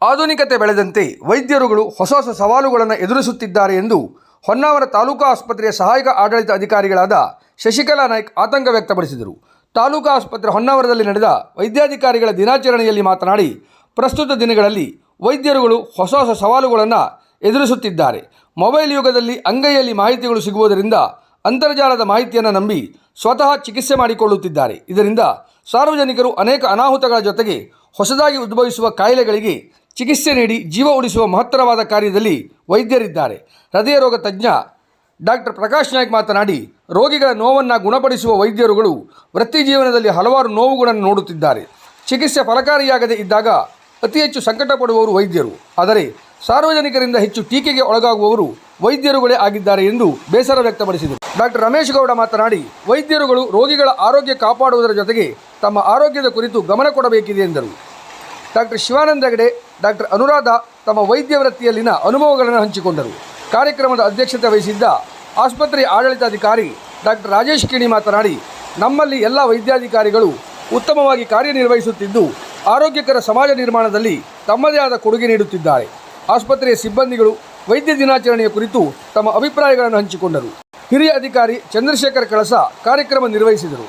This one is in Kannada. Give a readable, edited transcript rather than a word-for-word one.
ಆಧುನಿಕತೆ ಬೆಳೆದಂತೆ ವೈದ್ಯರುಗಳು ಹೊಸ ಹೊಸ ಸವಾಲುಗಳನ್ನು ಎದುರಿಸುತ್ತಿದ್ದಾರೆ ಎಂದು ಹೊನ್ನಾವರ ತಾಲೂಕಾ ಆಸ್ಪತ್ರೆಯ ಸಹಾಯಕ ಆಡಳಿತ ಅಧಿಕಾರಿಗಳಾದ ಶಶಿಕಲಾ ನಾಯ್ಕ್ ಆತಂಕ ವ್ಯಕ್ತಪಡಿಸಿದರು. ತಾಲೂಕಾ ಆಸ್ಪತ್ರೆ ಹೊನ್ನಾವರದಲ್ಲಿ ನಡೆದ ವೈದ್ಯಾಧಿಕಾರಿಗಳ ದಿನಾಚರಣೆಯಲ್ಲಿ ಮಾತನಾಡಿ, ಪ್ರಸ್ತುತ ದಿನಗಳಲ್ಲಿ ವೈದ್ಯರುಗಳು ಹೊಸ ಹೊಸ ಸವಾಲುಗಳನ್ನು ಎದುರಿಸುತ್ತಿದ್ದಾರೆ. ಮೊಬೈಲ್ ಯುಗದಲ್ಲಿ ಅಂಗೈಯಲ್ಲಿ ಮಾಹಿತಿಗಳು ಸಿಗುವುದರಿಂದ ಅಂತರ್ಜಾಲದ ಮಾಹಿತಿಯನ್ನು ನಂಬಿ ಸ್ವತಃ ಚಿಕಿತ್ಸೆ ಮಾಡಿಕೊಳ್ಳುತ್ತಿದ್ದಾರೆ. ಇದರಿಂದ ಸಾರ್ವಜನಿಕರು ಅನೇಕ ಅನಾಹುತಗಳ ಜೊತೆಗೆ ಹೊಸದಾಗಿ ಉದ್ಭವಿಸುವ ಕಾಯಿಲೆಗಳಿಗೆ ಚಿಕಿತ್ಸೆ ನೀಡಿ ಜೀವ ಉಳಿಸುವ ಮಹತ್ತರವಾದ ಕಾರ್ಯದಲ್ಲಿ ವೈದ್ಯರಿದ್ದಾರೆ. ಹೃದಯ ರೋಗ ತಜ್ಞ ಡಾಕ್ಟರ್ ಪ್ರಕಾಶ್ ನಾಯ್ಕ್ ಮಾತನಾಡಿ, ರೋಗಿಗಳ ನೋವನ್ನು ಗುಣಪಡಿಸುವ ವೈದ್ಯರುಗಳು ವೃತ್ತಿ ಜೀವನದಲ್ಲಿ ಹಲವಾರು ನೋವುಗಳನ್ನು ನೋಡುತ್ತಿದ್ದಾರೆ. ಚಿಕಿತ್ಸೆ ಫಲಕಾರಿಯಾಗದೇ ಇದ್ದಾಗ ಅತಿ ಹೆಚ್ಚು ಸಂಕಟ ಪಡುವವರು ವೈದ್ಯರು. ಆದರೆ ಸಾರ್ವಜನಿಕರಿಂದ ಹೆಚ್ಚು ಟೀಕೆಗೆ ಒಳಗಾಗುವವರು ವೈದ್ಯರುಗಳೇ ಆಗಿದ್ದಾರೆ ಎಂದು ಬೇಸರ ವ್ಯಕ್ತಪಡಿಸಿದರು. ಡಾಕ್ಟರ್ ರಮೇಶ್ ಗೌಡ ಮಾತನಾಡಿ, ವೈದ್ಯರುಗಳು ರೋಗಿಗಳ ಆರೋಗ್ಯ ಕಾಪಾಡುವುದರ ಜೊತೆಗೆ ತಮ್ಮ ಆರೋಗ್ಯದ ಕುರಿತು ಗಮನ ಕೊಡಬೇಕಿದೆ ಎಂದರು. ಡಾಕ್ಟರ್ ಶಿವಾನಂದ ಹೆಗಡೆ, ಡಾಕ್ಟರ್ ಅನುರಾಧ ತಮ್ಮ ವೈದ್ಯ ವೃತ್ತಿಯಲ್ಲಿನ ಅನುಭವಗಳನ್ನು ಹಂಚಿಕೊಂಡರು. ಕಾರ್ಯಕ್ರಮದ ಅಧ್ಯಕ್ಷತೆ ವಹಿಸಿದ್ದ ಆಸ್ಪತ್ರೆಯ ಆಡಳಿತಾಧಿಕಾರಿ ಡಾಕ್ಟರ್ ರಾಜೇಶ್ ಕಿಣಿ ಮಾತನಾಡಿ, ನಮ್ಮಲ್ಲಿ ಎಲ್ಲ ವೈದ್ಯಾಧಿಕಾರಿಗಳು ಉತ್ತಮವಾಗಿ ಕಾರ್ಯನಿರ್ವಹಿಸುತ್ತಿದ್ದು ಆರೋಗ್ಯಕರ ಸಮಾಜ ನಿರ್ಮಾಣದಲ್ಲಿ ತಮ್ಮದೇ ಆದ ಕೊಡುಗೆ ನೀಡುತ್ತಿದ್ದಾರೆ. ಆಸ್ಪತ್ರೆಯ ಸಿಬ್ಬಂದಿಗಳು ವೈದ್ಯ ದಿನಾಚರಣೆಯ ಕುರಿತು ತಮ್ಮ ಅಭಿಪ್ರಾಯಗಳನ್ನು ಹಂಚಿಕೊಂಡರು. ಹಿರಿಯ ಅಧಿಕಾರಿ ಚಂದ್ರಶೇಖರ್ ಕಳಸ ಕಾರ್ಯಕ್ರಮ ನಿರ್ವಹಿಸಿದರು.